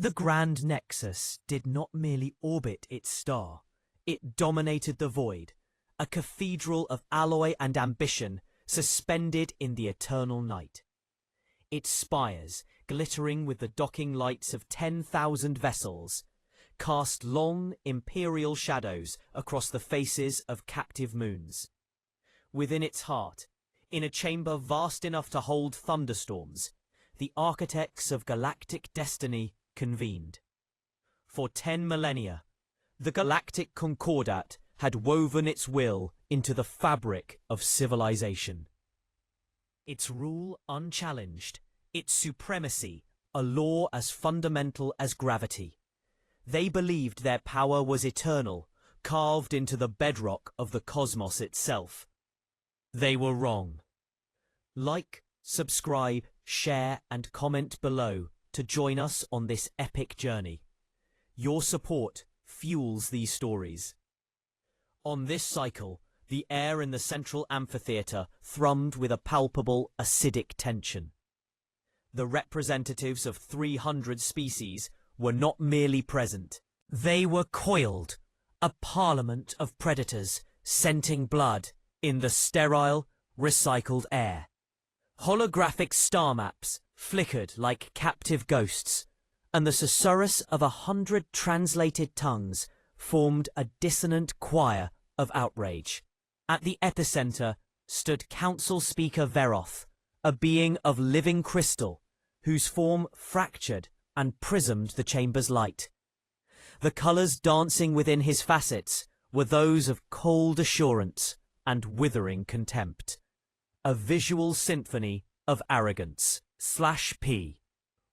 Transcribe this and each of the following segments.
The Grand Nexus did not merely orbit its star, it dominated the void, a cathedral of alloy and ambition suspended in the eternal night. Its spires, glittering with the docking lights of 10,000 vessels, cast long, imperial shadows across the faces of captive moons. Within its heart, in a chamber vast enough to hold thunderstorms, the architects of galactic destiny convened. For 10 millennia, the galactic concordat had woven its will into the fabric of civilization. Its rule unchallenged, its supremacy a law as fundamental as gravity. They believed their power was eternal, carved into the bedrock of the cosmos itself. They were wrong. Like, subscribe, share, and comment below to join us on this epic journey. Your support fuels these stories. On this cycle, the air in the central amphitheatre thrummed with a palpable acidic tension. The representatives of 300 species were not merely present. They were coiled, a parliament of predators scenting blood in the sterile, recycled air. Holographic star maps flickered like captive ghosts, and the susurrus of 100 translated tongues formed a dissonant choir of outrage. At the epicenter stood Council Speaker Veroth, a being of living crystal, whose form fractured and prismed the chamber's light. The colors dancing within his facets were those of cold assurance and withering contempt. A visual symphony of arrogance. /P.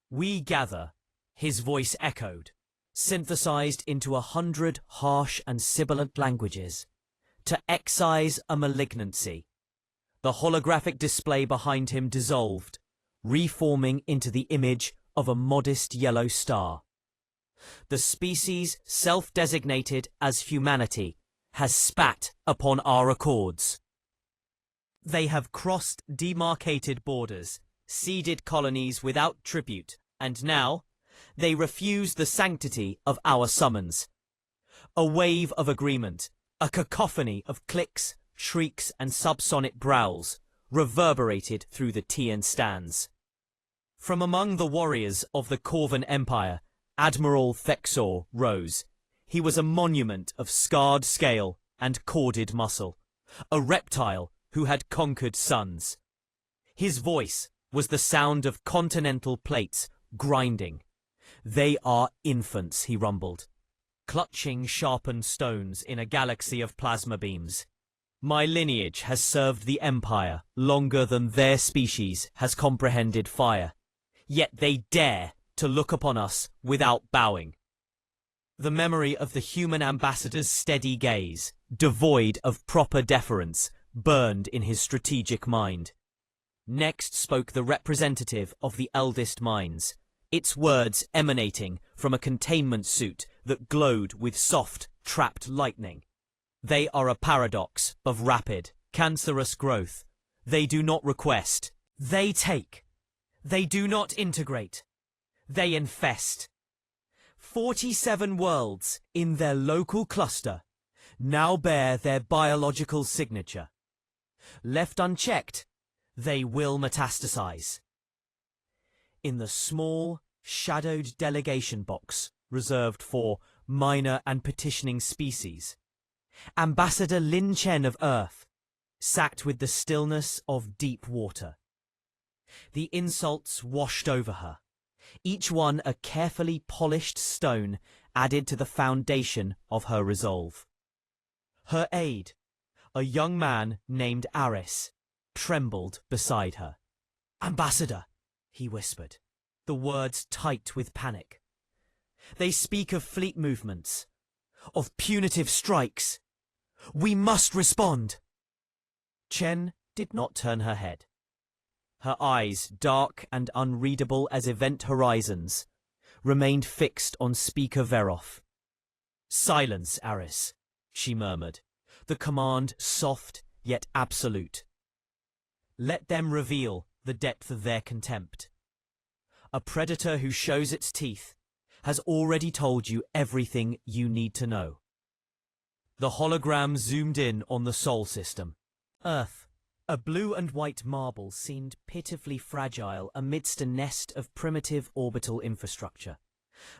We gather, his voice echoed, synthesized into 100 harsh and sibilant languages, to excise a malignancy. The holographic display behind him dissolved, reforming into the image of a modest yellow star. The species self-designated as humanity has spat upon our accords. They have crossed demarcated borders, ceded colonies without tribute, and now they refuse the sanctity of our summons. A wave of agreement, a cacophony of clicks, shrieks, and subsonic growls reverberated through the Tian stands. From among the warriors of the Corvan Empire, Admiral Thexor rose. He was a monument of scarred scale and corded muscle, a reptile who had conquered suns. His voice was the sound of continental plates grinding. They are infants, he rumbled, clutching sharpened stones in a galaxy of plasma beams. My lineage has served the Empire longer than their species has comprehended fire, yet they dare to look upon us without bowing. The memory of the human ambassador's steady gaze, devoid of proper deference, burned in his strategic mind. Next spoke the representative of the eldest minds, its words emanating from a containment suit that glowed with soft, trapped lightning. They are a paradox of rapid, cancerous growth. They do not request. They take. They do not integrate. They infest. 47 worlds in their local cluster now bear their biological signature. Left unchecked, they will metastasize. In the small, shadowed delegation box reserved for minor and petitioning species, Ambassador Lin Chen of Earth sat with the stillness of deep water. The insults washed over her, each one a carefully polished stone added to the foundation of her resolve. Her aide, a young man named Aris, trembled beside her. "Ambassador," he whispered, the words tight with panic. "They speak of fleet movements, of punitive strikes. We must respond." Chen did not turn her head. Her eyes, dark and unreadable as event horizons, remained fixed on Speaker Veroth. "Silence, Aris," she murmured, the command soft yet absolute. "Let them reveal the depth of their contempt. A predator who shows its teeth, has already told you everything you need to know. The hologram zoomed in on the Sol system. Earth, a blue and white marble, seemed pitifully fragile amidst a nest of primitive orbital infrastructure.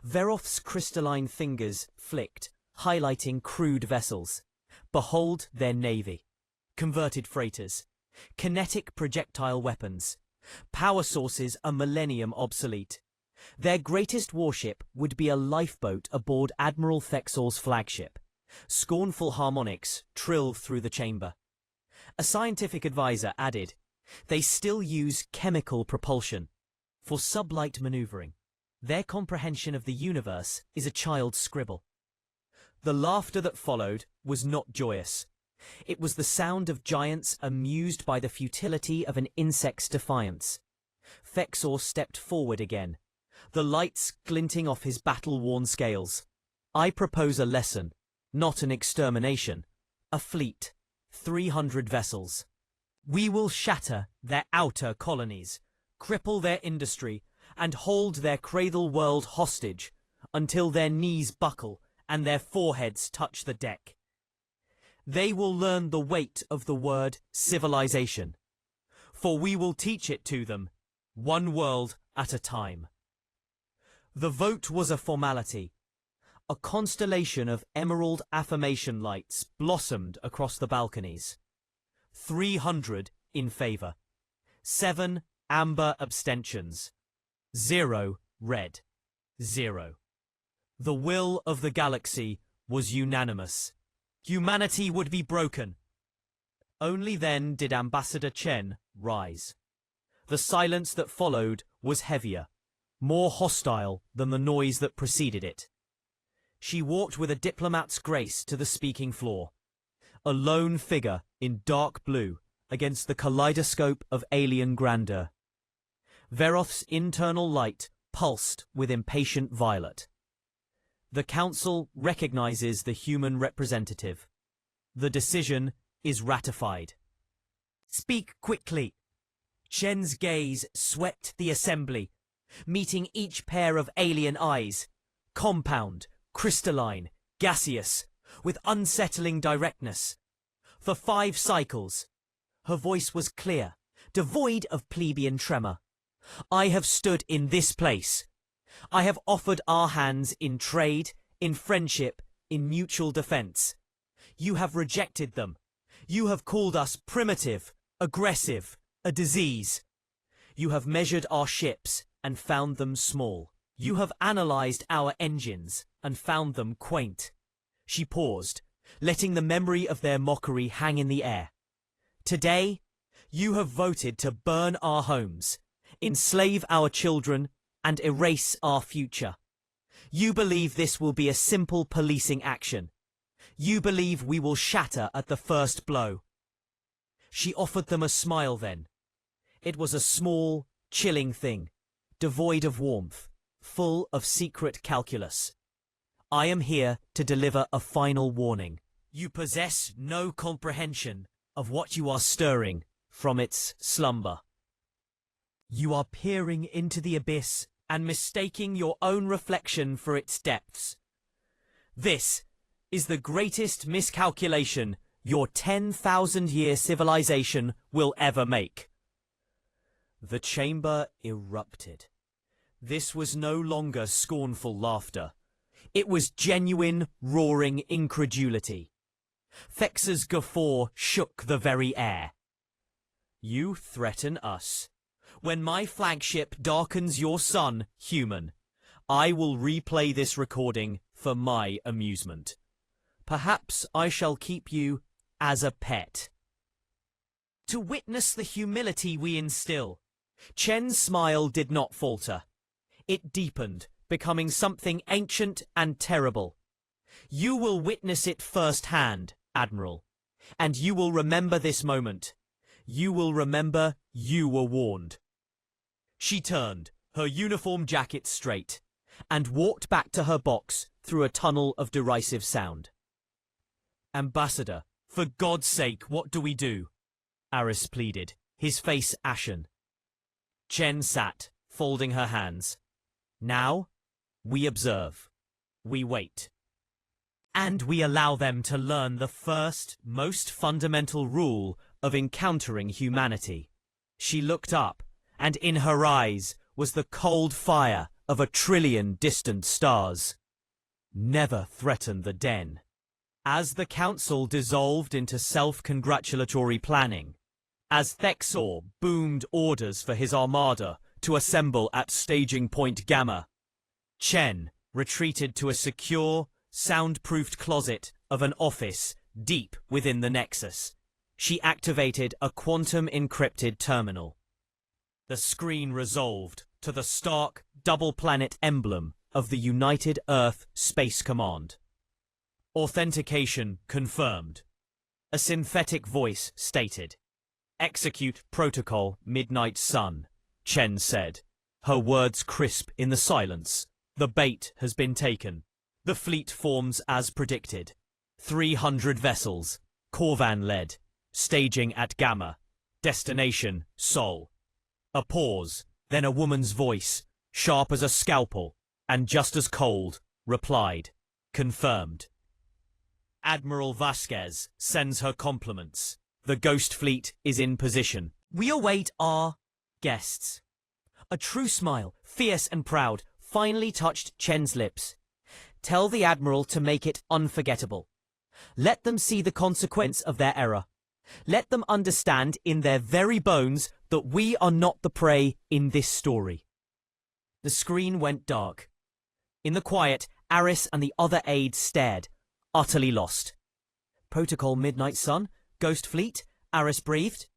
Veroth's crystalline fingers flicked, highlighting crude vessels. Behold their navy. Converted freighters. Kinetic projectile weapons. Power sources a millennium obsolete. Their greatest warship would be a lifeboat aboard Admiral Thexor's flagship. Scornful harmonics trilled through the chamber. A scientific advisor added, "They still use chemical propulsion for sublight maneuvering. Their comprehension of the universe is a child's scribble." The laughter that followed was not joyous. It was the sound of giants amused by the futility of an insect's defiance. Thexor stepped forward again, the lights glinting off his battle-worn scales. "I propose a lesson, not an extermination. A fleet, 300 vessels. We will shatter their outer colonies, cripple their industry, and hold their cradle world hostage until their knees buckle and their foreheads touch the deck. They will learn the weight of the word civilization, for we will teach it to them, one world at a time." The vote was a formality. A constellation of emerald affirmation lights blossomed across the balconies. 300 in favor. 7 amber abstentions. 0 red. 0. The will of the galaxy was unanimous. Humanity would be broken. Only then did Ambassador Chen rise. The silence that followed was heavier, more hostile than the noise that preceded it. She walked with a diplomat's grace to the speaking floor, a lone figure in dark blue against the kaleidoscope of alien grandeur. Veroth's internal light pulsed with impatient violet. The Council recognizes the human representative. The decision is ratified. Speak quickly. Chen's gaze swept the assembly, meeting each pair of alien eyes, compound, crystalline, gaseous, with unsettling directness. For 5 cycles, her voice was clear, devoid of plebeian tremor. I have stood in this place. I have offered our hands in trade, in friendship, in mutual defense. You have rejected them. You have called us primitive, aggressive, a disease. You have measured our ships and found them small. You have analyzed our engines and found them quaint. She paused, letting the memory of their mockery hang in the air. Today, you have voted to burn our homes, enslave our children, and erase our future. You believe this will be a simple policing action. You believe we will shatter at the first blow. She offered them a smile then. It was a small, chilling thing, devoid of warmth, full of secret calculus. I am here to deliver a final warning. You possess no comprehension of what you are stirring from its slumber. You are peering into the abyss and mistaking your own reflection for its depths. This is the greatest miscalculation your 10,000-year civilization will ever make. The chamber erupted. This was no longer scornful laughter. It was genuine, roaring incredulity. Thexor's guffaw shook the very air. You threaten us. When my flagship darkens your sun, human, I will replay this recording for my amusement. Perhaps I shall keep you as a pet. To witness the humility we instill, Chen's smile did not falter. It deepened, becoming something ancient and terrible. You will witness it firsthand, Admiral, and you will remember this moment. You will remember you were warned. She turned, her uniform jacket straight, and walked back to her box through a tunnel of derisive sound. Ambassador, for God's sake, what do we do? Aris pleaded, his face ashen. Chen sat, folding her hands. Now, We observe. We wait. And we allow them to learn the first, most fundamental rule of encountering humanity. She looked up, and in her eyes was the cold fire of 1,000,000,000,000 distant stars. Never threaten the den. As the council dissolved into self-congratulatory planning, as Thexor boomed orders for his armada to assemble at staging point Gamma, Chen retreated to a secure, soundproofed closet of an office deep within the Nexus. She activated a quantum-encrypted terminal. The screen resolved to the stark double-planet emblem of the United Earth Space Command. Authentication confirmed. A synthetic voice stated, "Execute protocol Midnight Sun," Chen said, her words crisp in the silence. "The bait has been taken. The fleet forms as predicted. 300 vessels, Corvan-led, staging at Gamma. Destination, Sol." A pause, then a woman's voice, sharp as a scalpel, and just as cold, replied, "Confirmed." Admiral Vasquez sends her compliments. The Ghost Fleet is in position. We await our guests. A true smile, fierce and proud, finally touched Chen's lips. Tell the Admiral to make it unforgettable. Let them see the consequence of their error. Let them understand in their very bones that we are not the prey in this story. The screen went dark. In the quiet, Aris and the other aides stared, utterly lost. Protocol Midnight Sun, Ghost Fleet, Aris breathed.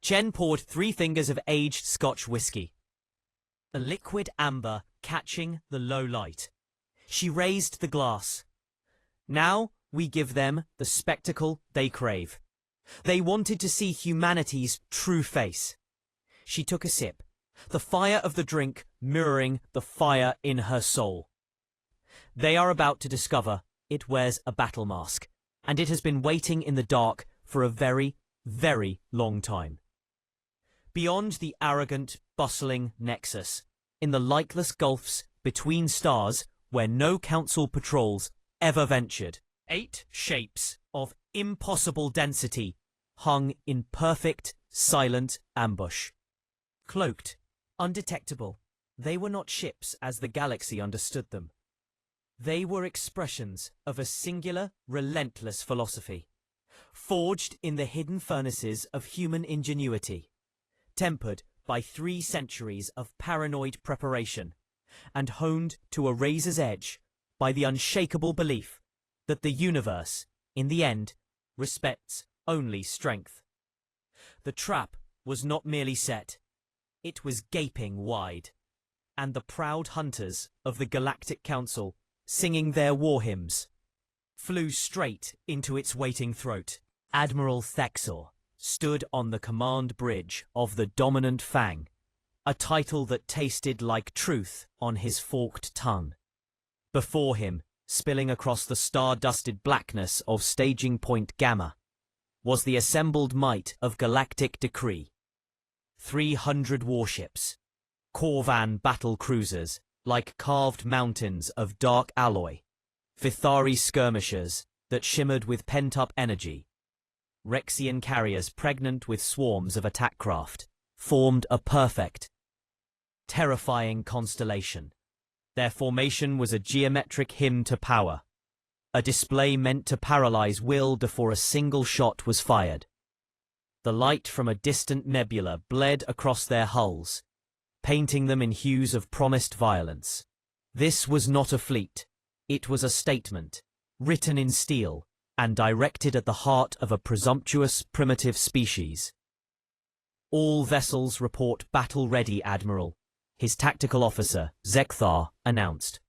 Chen poured 3 fingers of aged Scotch whiskey. A liquid amber catching the low light. She raised the glass. Now we give them the spectacle they crave. They wanted to see humanity's true face. She took a sip, the fire of the drink mirroring the fire in her soul. They are about to discover it wears a battle mask, and it has been waiting in the dark for a very, very long time. Beyond the arrogant, bustling Nexus, in the lightless gulfs between stars where no council patrols ever ventured, 8 shapes of impossible density hung in perfect, silent ambush. Cloaked, undetectable, they were not ships as the galaxy understood them. They were expressions of a singular, relentless philosophy, forged in the hidden furnaces of human ingenuity, tempered by 3 centuries of paranoid preparation, and honed to a razor's edge by the unshakable belief that the universe, in the end, respects only strength. The trap was not merely set, it was gaping wide, and the proud hunters of the Galactic Council, singing their war hymns, flew straight into its waiting throat. Admiral Thexor stood on the command bridge of the dominant Fang, a title that tasted like truth on his forked tongue. Before him, spilling across the star-dusted blackness of staging point Gamma, was the assembled might of galactic decree. 300 warships, Corvan battle cruisers like carved mountains of dark alloy, Vithari skirmishers that shimmered with pent-up energy, Rexian carriers pregnant with swarms of attack craft, formed a perfect, terrifying constellation. Their formation was a geometric hymn to power, a display meant to paralyze will before a single shot was fired. The light from a distant nebula bled across their hulls, painting them in hues of promised violence. This was not a fleet, it was a statement, written in steel, and directed at the heart of a presumptuous primitive species. All vessels report battle-ready, Admiral, his tactical officer, Zekthar, announced.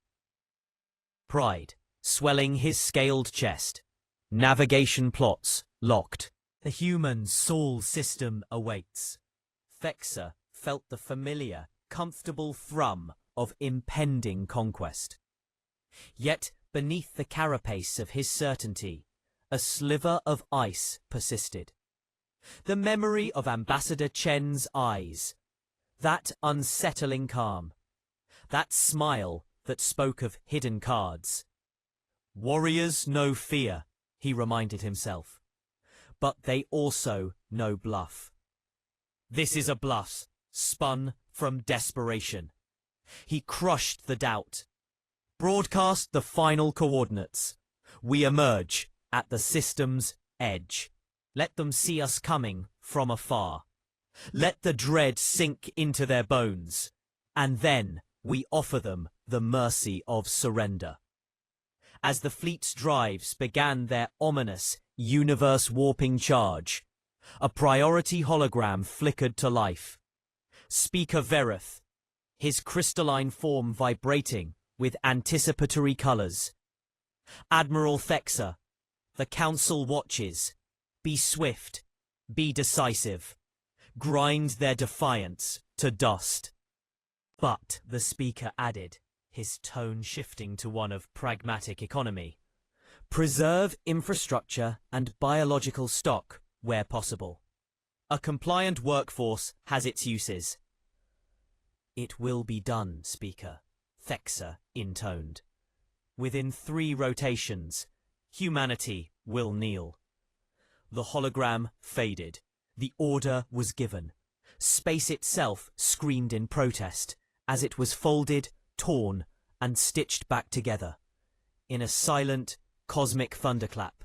Pride, swelling his scaled chest. Navigation plots, locked. The human soul system awaits. Thexor felt the familiar, comfortable thrum of impending conquest. Yet, beneath the carapace of his certainty, a sliver of ice persisted. The memory of Ambassador Chen's eyes, that unsettling calm, that smile that spoke of hidden cards. Warriors know fear, he reminded himself. But they also know bluff. This is a bluff, spun from desperation. He crushed the doubt. Broadcast the final coordinates. We emerge at the system's edge. Let them see us coming from afar. Let the dread sink into their bones. And then we offer them the mercy of surrender. As the fleet's drives began their ominous, universe-warping charge, a priority hologram flickered to life. Speaker Verith, his crystalline form vibrating with anticipatory colors. Admiral Thexa, the Council watches. Be swift, be decisive. Grind their defiance to dust. But, the speaker added, his tone shifting to one of pragmatic economy, preserve infrastructure and biological stock where possible. A compliant workforce has its uses. It will be done, Speaker, Thexa intoned. Within 3 rotations, humanity will kneel. The hologram faded. The order was given. Space itself screamed in protest as it was folded, torn, and stitched back together in a silent, cosmic thunderclap.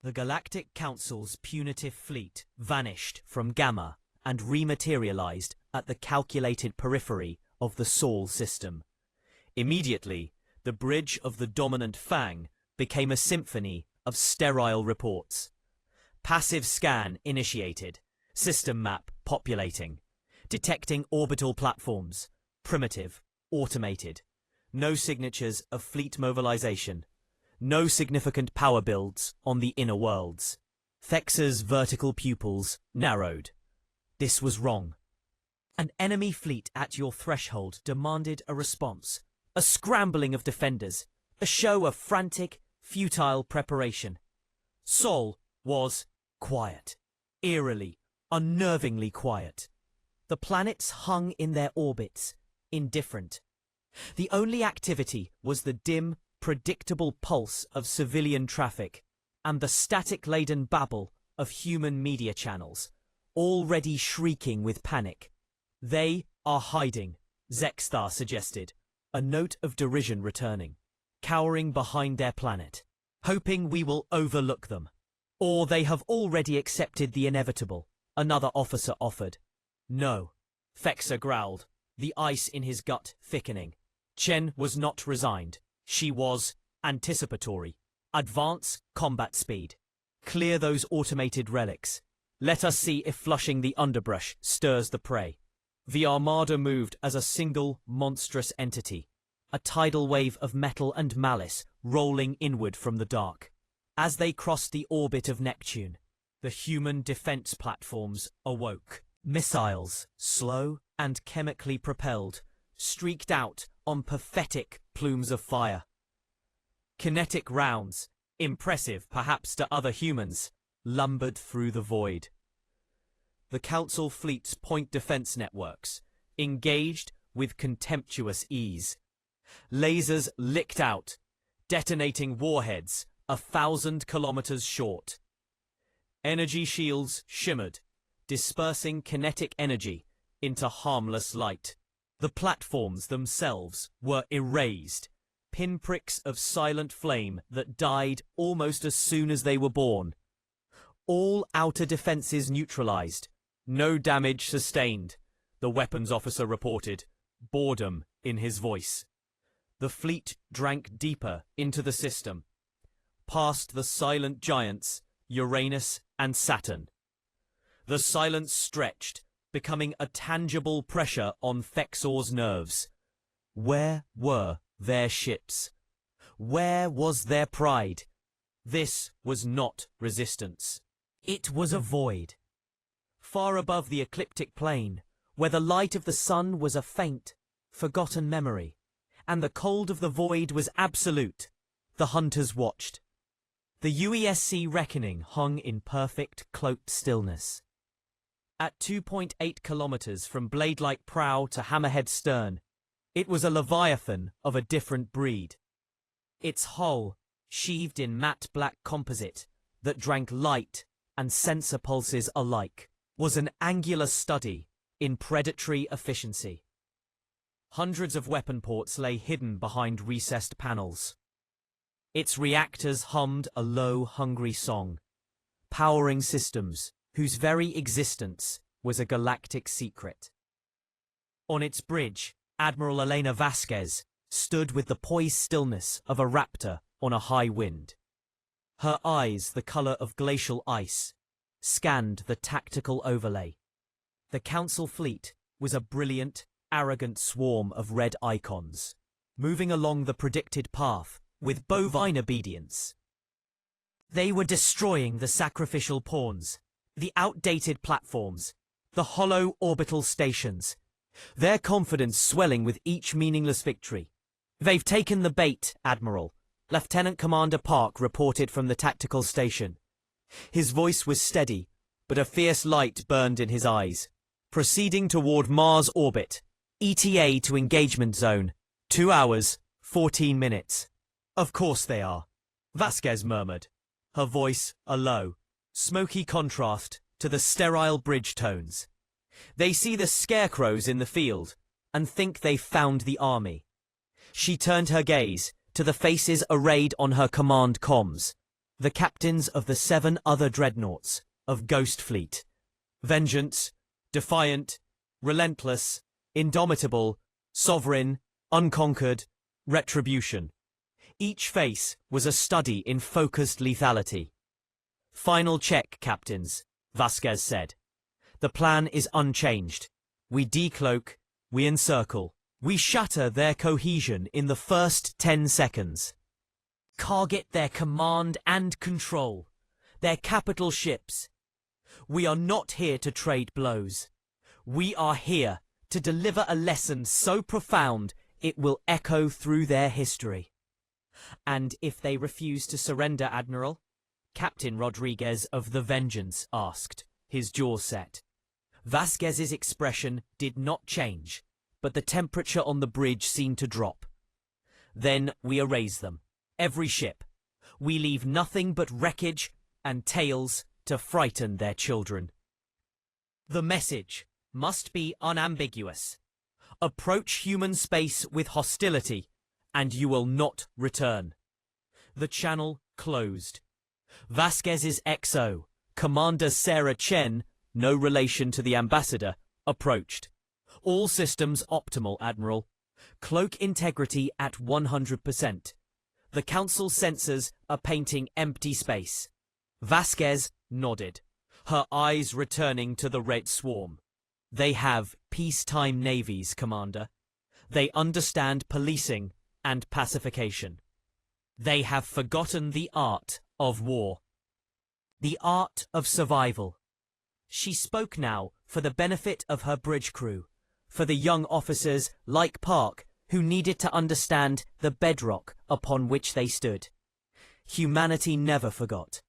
The Galactic Council's punitive fleet vanished from Gamma and rematerialized at the calculated periphery of the Sol system. Immediately, the bridge of the dominant Fang became a symphony of sterile reports. Passive scan initiated, system map populating, detecting orbital platforms, primitive, automated, no signatures of fleet mobilization, no significant power builds on the inner worlds. Thexa's vertical pupils narrowed. This was wrong. An enemy fleet at your threshold demanded a response, a scrambling of defenders, a show of frantic, futile preparation. Sol was quiet, eerily, unnervingly quiet. The planets hung in their orbits, indifferent. The only activity was the dim, predictable pulse of civilian traffic and the static-laden babble of human media channels, already shrieking with panic. They are hiding, Zexthar suggested, a note of derision returning, cowering behind their planet, hoping we will overlook them. Or they have already accepted the inevitable, another officer offered. No, Thexa growled, the ice in his gut thickening. Chen was not resigned. She was anticipatory. Advance combat speed. Clear those automated relics. Let us see if flushing the underbrush stirs the prey. The armada moved as a single monstrous entity, a tidal wave of metal and malice rolling inward from the dark. As they crossed the orbit of Neptune, the human defense platforms awoke. Missiles, slow and chemically propelled, streaked out on pathetic plumes of fire. Kinetic rounds, impressive perhaps to other humans, lumbered through the void. The Council fleet's point defense networks engaged with contemptuous ease. Lasers licked out, detonating warheads 1,000 kilometers short. Energy shields shimmered, dispersing kinetic energy into harmless light. The platforms themselves were erased, pinpricks of silent flame that died almost as soon as they were born. All outer defenses neutralized, no damage sustained, the weapons officer reported, boredom in his voice. The fleet drank deeper into the system, past the silent giants, Uranus and Saturn. The silence stretched, becoming a tangible pressure on Thexor's nerves. Where were their ships? Where was their pride? This was not resistance. It was a void. Far above the ecliptic plane, where the light of the sun was a faint, forgotten memory, and the cold of the void was absolute, the hunters watched. The UESC reckoning hung in perfect cloaked stillness. At 2.8 kilometers from blade-like prow to hammerhead stern, It was a leviathan of a different breed. Its hull, sheathed in matte black composite that drank light and sensor pulses alike, was an angular study in predatory efficiency. Hundreds of weapon ports lay hidden behind recessed panels. Its reactors hummed a low, hungry song, powering systems whose very existence was a galactic secret. On its bridge, Admiral Elena Vasquez stood with the poised stillness of a raptor on a high wind. Her eyes, the color of glacial ice, scanned the tactical overlay. The Council fleet was a brilliant, arrogant swarm of red icons, moving along the predicted path with bovine obedience. They were destroying the sacrificial pawns, the outdated platforms, the hollow orbital stations, their confidence swelling with each meaningless victory. "They've taken the bait, Admiral," Lieutenant Commander Park reported from the tactical station. His voice was steady, but a fierce light burned in his eyes. "Proceeding toward Mars orbit. ETA to engagement zone. 2 hours, 14 minutes. "Of course they are," Vasquez murmured, her voice a low, smoky contrast to the sterile bridge tones. "They see the scarecrows in the field and think they've found the army." She turned her gaze to the faces arrayed on her command comms, the captains of the 7 other dreadnoughts of Ghost Fleet. Vengeance, defiant, relentless, indomitable, sovereign, unconquered, retribution. Each face was a study in focused lethality. "Final check, captains," Vasquez said. "The plan is unchanged. We decloak, we encircle, we shatter their cohesion in the first 10 seconds. Target their command and control, their capital ships. We are not here to trade blows. We are here to deliver a lesson so profound it will echo through their history." "And if they refuse to surrender, Admiral?" Captain Rodriguez of the Vengeance asked, his jaw set. Vasquez's expression did not change, but the temperature on the bridge seemed to drop. "Then we erase them. Every ship. We leave nothing but wreckage and tales to frighten their children. The message must be unambiguous. Approach human space with hostility, and you will not return." The channel closed. Vasquez's XO, Commander Sarah Chen, no relation to the ambassador, approached. "All systems optimal, Admiral. Cloak integrity at 100%. The Council sensors are painting empty space." Vasquez nodded, her eyes returning to the Red Swarm. "They have peacetime navies, Commander. They understand policing and pacification. They have forgotten the art of war. The art of survival." She spoke now for the benefit of her bridge crew, for the young officers like Park who needed to understand the bedrock upon which they stood. Humanity never forgot.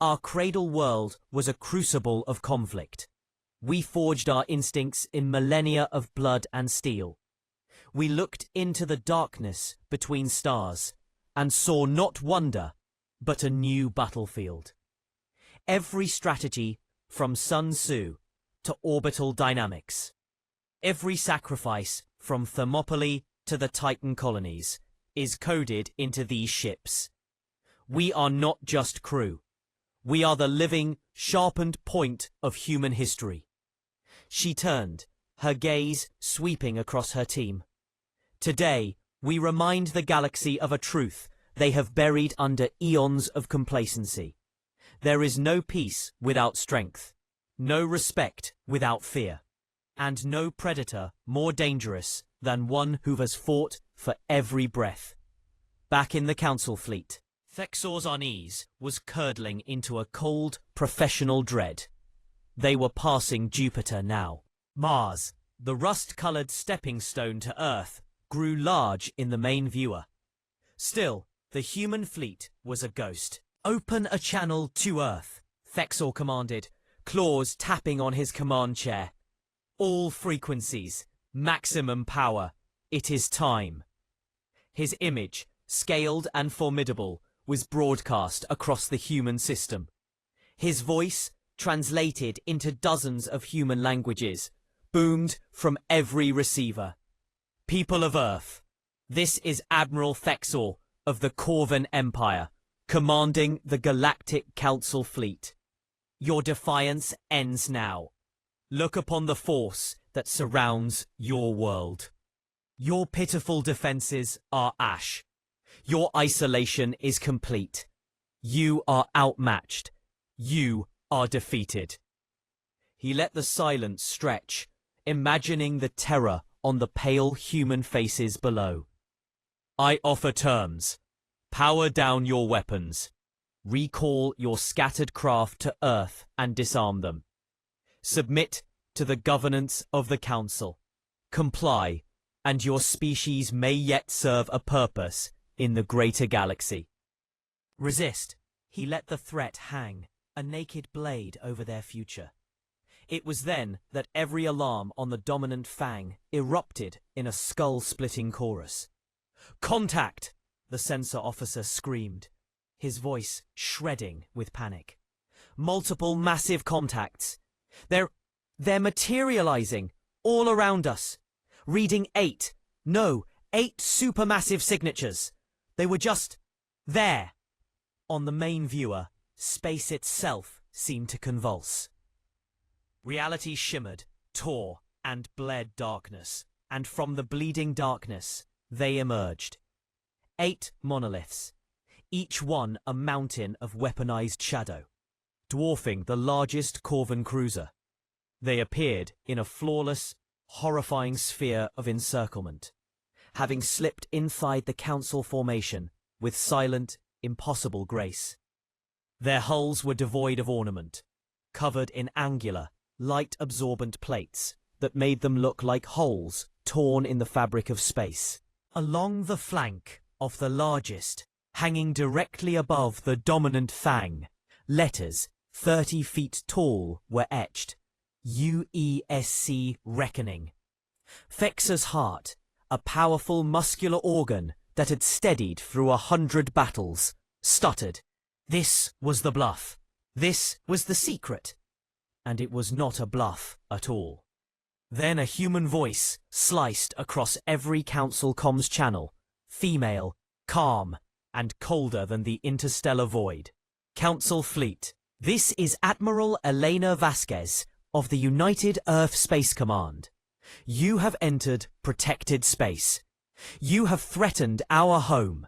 Our cradle world was a crucible of conflict. We forged our instincts in millennia of blood and steel. We looked into the darkness between stars and saw not wonder, but a new battlefield. Every strategy, from Sun Tzu to orbital dynamics. Every sacrifice, from Thermopylae to the Titan colonies, is coded into these ships. We are not just crew. We are the living, sharpened point of human history. She turned, her gaze sweeping across her team. "Today, we remind the galaxy of a truth they have buried under eons of complacency. There is no peace without strength, no respect without fear, and no predator more dangerous than one who has fought for every breath." Back in the Council fleet, Thexor's unease was curdling into a cold, professional dread. They were passing Jupiter now. Mars, the rust-colored stepping stone to Earth, grew large in the main viewer. Still, the human fleet was a ghost. "Open a channel to Earth," Thexor commanded, claws tapping on his command chair. "All frequencies, maximum power, It is time. His image, scaled and formidable, was broadcast across the human system. His voice, translated into dozens of human languages, boomed from every receiver. People of Earth, this is Admiral Thexor of the Corvan Empire, commanding the Galactic Council fleet. Your defiance ends now. Look upon the force that surrounds your world. Your pitiful defenses are ash. Your isolation is complete. You are outmatched. You are defeated. He let the silence stretch, imagining the terror on the pale human faces below. I offer terms. Power down your weapons. Recall your scattered craft to Earth and disarm them. Submit to the governance of the Council. Comply, and your species may yet serve a purpose in the greater galaxy. Resist. He let the threat hang, a naked blade over their future. It was then that every alarm on the dominant Fang erupted in a skull-splitting chorus. Contact! The sensor officer screamed, his voice shredding with panic. Multiple massive contacts. They're materializing all around us. Reading 8 supermassive signatures. They were just there. On the main viewer, space itself seemed to convulse. Reality shimmered, tore, and bled darkness, and from the bleeding darkness, they emerged. 8 monoliths, each one a mountain of weaponized shadow, dwarfing the largest Corvan cruiser. They appeared in a flawless, horrifying sphere of encirclement, having slipped inside the Council formation with silent, impossible grace. Their hulls were devoid of ornament, covered in angular, light-absorbent plates that made them look like holes torn in the fabric of space. Along the flank of the largest, hanging directly above the dominant Fang, letters 30 feet tall were etched. UESC Reckoning. Thexor's heart, a powerful muscular organ that had steadied through 100 battles, stuttered. This was the bluff. This was the secret. And it was not a bluff at all. Then a human voice sliced across every Council comms channel, female, calm, and colder than the interstellar void. Council Fleet, this is Admiral Elena Vasquez of the United Earth Space Command. You have entered protected space. You have threatened our home.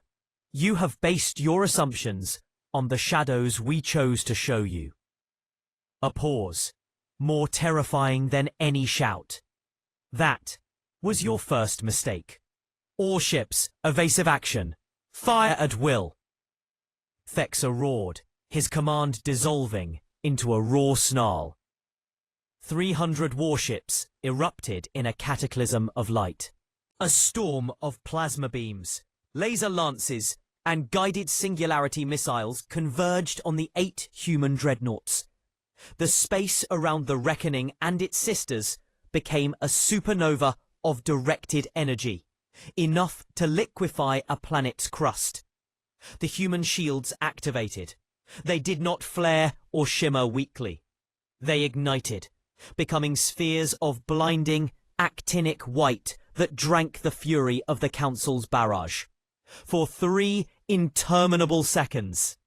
You have based your assumptions on the shadows we chose to show you. A pause, more terrifying than any shout. That was your first mistake. All ships, evasive action. Fire at will. Thexor roared, his command dissolving into a raw snarl. 300 warships erupted in a cataclysm of light. A storm of plasma beams, laser lances, and guided singularity missiles converged on the 8 human dreadnoughts. The space around the Reckoning and its sisters became a supernova of directed energy, enough to liquefy a planet's crust. The human shields activated. They did not flare or shimmer weakly. They ignited, becoming spheres of blinding, actinic white that drank the fury of the Council's barrage. For 3 interminable seconds.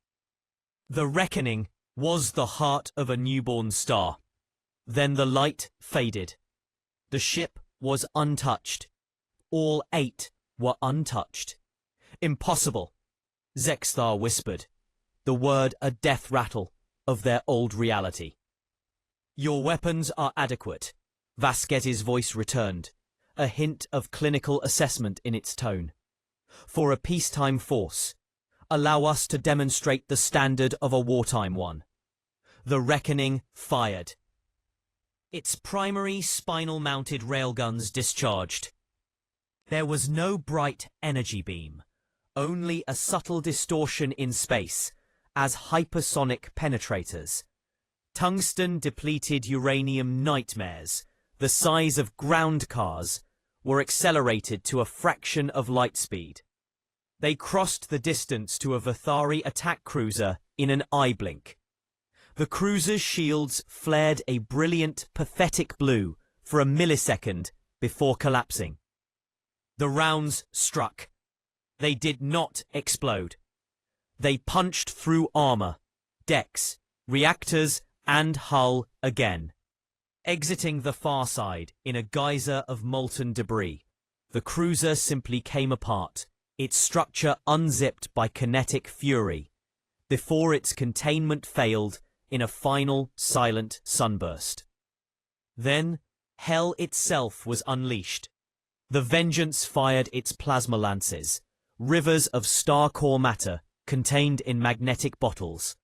The Reckoning was the heart of a newborn star. Then the light faded. The ship was untouched. All 8 were untouched. Impossible, Zexthar whispered, the word a death rattle of their old reality. Your weapons are adequate, Vasquez's voice returned, a hint of clinical assessment in its tone. For a peacetime force, allow us to demonstrate the standard of a wartime one. The Reckoning fired. Its primary spinal-mounted railguns discharged. There was no bright energy beam, only a subtle distortion in space as hypersonic penetrators. Tungsten-depleted uranium nightmares, the size of ground cars, were accelerated to a fraction of light speed. They crossed the distance to a Vathari attack cruiser in an eye blink. The cruiser's shields flared a brilliant, pathetic blue for a millisecond before collapsing. The rounds struck. They did not explode. They punched through armor, decks, reactors, and hull again. Exiting the far side in a geyser of molten debris, the cruiser simply came apart, its structure unzipped by kinetic fury, before its containment failed in a final, silent sunburst. Then, hell itself was unleashed. The Vengeance fired its plasma lances, rivers of star core matter contained in magnetic bottles.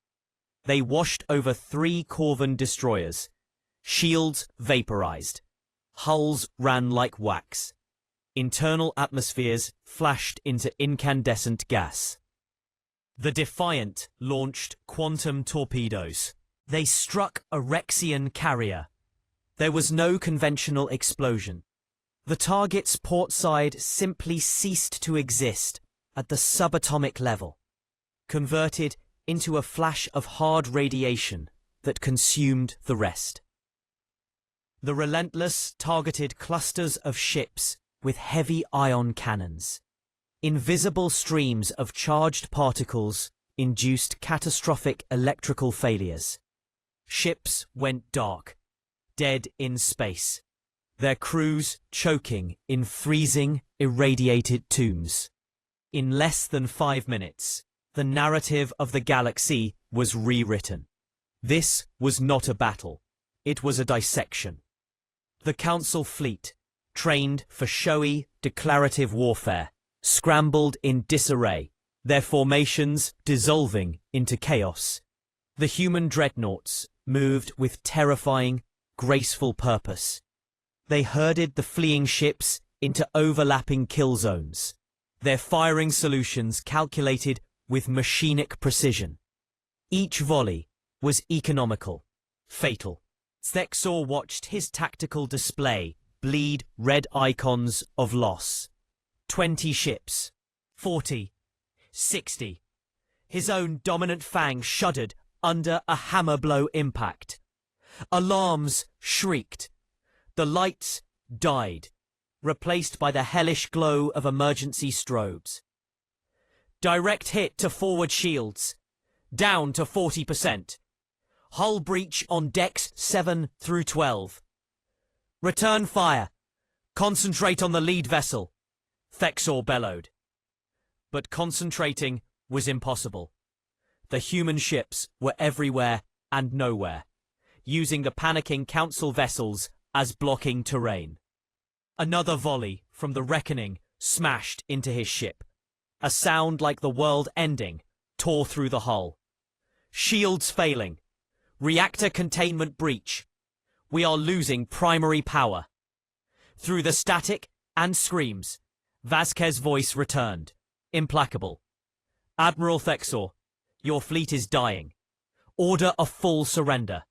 They washed over 3 Corvan destroyers. Shields vaporized. Hulls ran like wax. Internal atmospheres flashed into incandescent gas. The Defiant launched quantum torpedoes. They struck a Rexian carrier. There was no conventional explosion. The target's port side simply ceased to exist at the subatomic level, converted into a flash of hard radiation that consumed the rest. The Relentless targeted clusters of ships with heavy ion cannons. Invisible streams of charged particles induced catastrophic electrical failures. Ships went dark, dead in space, their crews choking in freezing, irradiated tombs. In less than 5 minutes, the narrative of the galaxy was rewritten. This was not a battle. It was a dissection. The Council fleet, trained for showy, declarative warfare, scrambled in disarray, their formations dissolving into chaos. The human dreadnoughts moved with terrifying, graceful purpose. They herded the fleeing ships into overlapping kill zones, their firing solutions calculated with machinic precision. Each volley was economical, fatal. Thexor watched his tactical display bleed red icons of loss. 20 ships, 40, 60. His own dominant fang shuddered under a hammer blow impact. Alarms shrieked. The lights died, replaced by the hellish glow of emergency strobes. Direct hit to forward shields, down to 40%. Hull breach on decks 7 through 12. Return fire. Concentrate on the lead vessel, Thexor bellowed. But concentrating was impossible. The human ships were everywhere and nowhere, using the panicking Council vessels as blocking terrain. Another volley from the Reckoning smashed into his ship. A sound like the world ending tore through the hull. Shields failing. Reactor containment breach. We are losing primary power. Through the static and screams, Vasquez's voice returned, implacable. Admiral Thexor, your fleet is dying. Order a full surrender.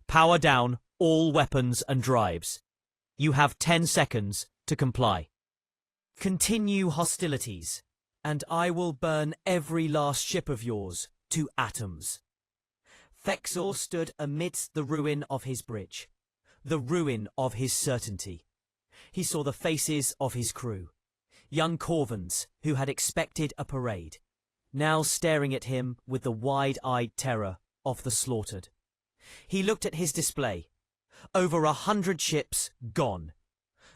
Power down all weapons and drives. You have 10 seconds to comply. Continue hostilities, and I will burn every last ship of yours to atoms. Thexor stood amidst the ruin of his bridge, the ruin of his certainty. He saw the faces of his crew, young Corvans who had expected a parade, now staring at him with the wide-eyed terror of the slaughtered. He looked at his display. Over 100 ships gone.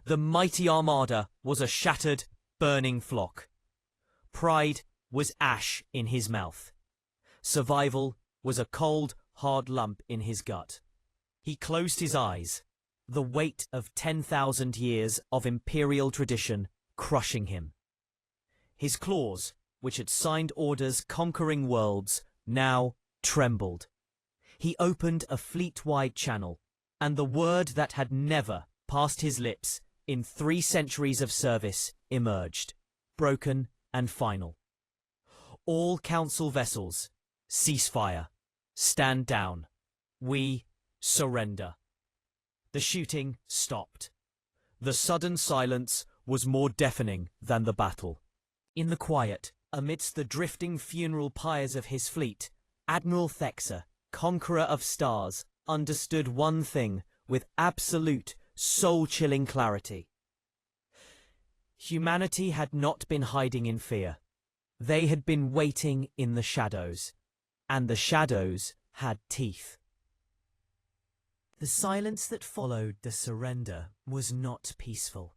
The mighty armada was a shattered, burning flock. Pride was ash in his mouth. Survival was a cold, hard lump in his gut. He closed his eyes, the weight of 10,000 years of imperial tradition crushing him. His claws, which had signed orders conquering worlds, now trembled. He opened a fleet-wide channel, and the word that had never passed his lips in 3 centuries of service emerged, broken and final. All Council vessels, ceasefire. Stand down. We surrender. The shooting stopped. The sudden silence was more deafening than the battle. In the quiet, amidst the drifting funeral pyres of his fleet, Admiral Thexor, conqueror of stars, understood one thing with absolute, soul-chilling clarity. Humanity had not been hiding in fear. They had been waiting in the shadows, and the shadows had teeth. The silence that followed the surrender was not peaceful.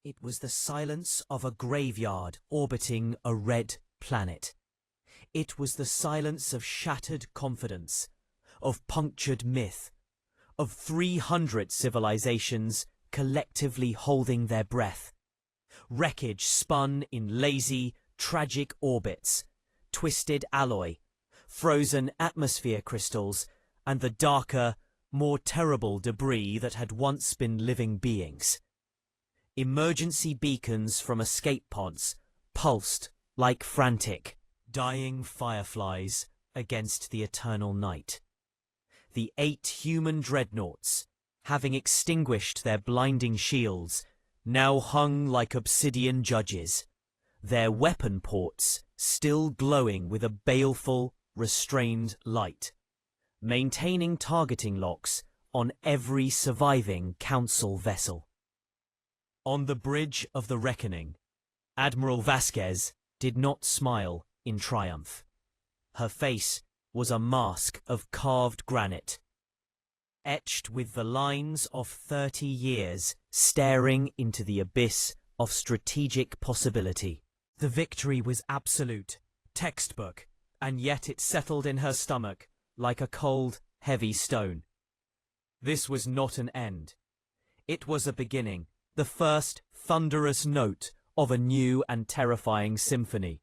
It was the silence of a graveyard orbiting a red planet. It was the silence of shattered confidence, of punctured myth, of 300 civilizations collectively holding their breath. Wreckage spun in lazy, tragic orbits, twisted alloy, frozen atmosphere crystals, and the darker, more terrible debris that had once been living beings. Emergency beacons from escape pods pulsed like frantic, dying fireflies against the eternal night. The 8 human dreadnoughts, having extinguished their blinding shields, now hung like obsidian judges, their weapon ports still glowing with a baleful, restrained light, maintaining targeting locks on every surviving Council vessel. On the bridge of the reckoning, Admiral Vasquez did not smile in triumph. Her face was a mask of carved granite, etched with the lines of 30 years staring into the abyss of strategic possibility. The victory was absolute, textbook, and yet it settled in her stomach like a cold, heavy stone. This was not an end. It was a beginning, the first thunderous note of a new and terrifying symphony.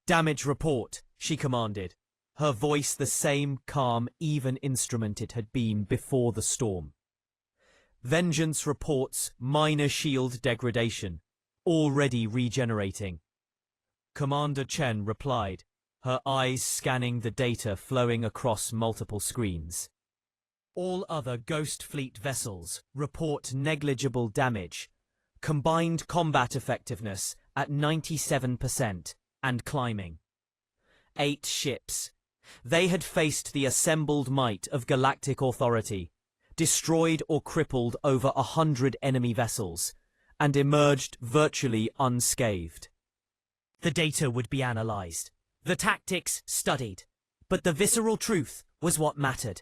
"Damage report," she commanded, her voice the same calm, even instrument it had been before the storm. "Vengeance reports minor shield degradation, already regenerating." Commander Chen replied, her eyes scanning the data flowing across multiple screens. "All other Ghost Fleet vessels report negligible damage, combined combat effectiveness at 97% and climbing. 8 ships. They had faced the assembled might of Galactic Authority, destroyed or crippled over 100 enemy vessels, and emerged virtually unscathed. The data would be analyzed, the tactics studied, but the visceral truth was what mattered.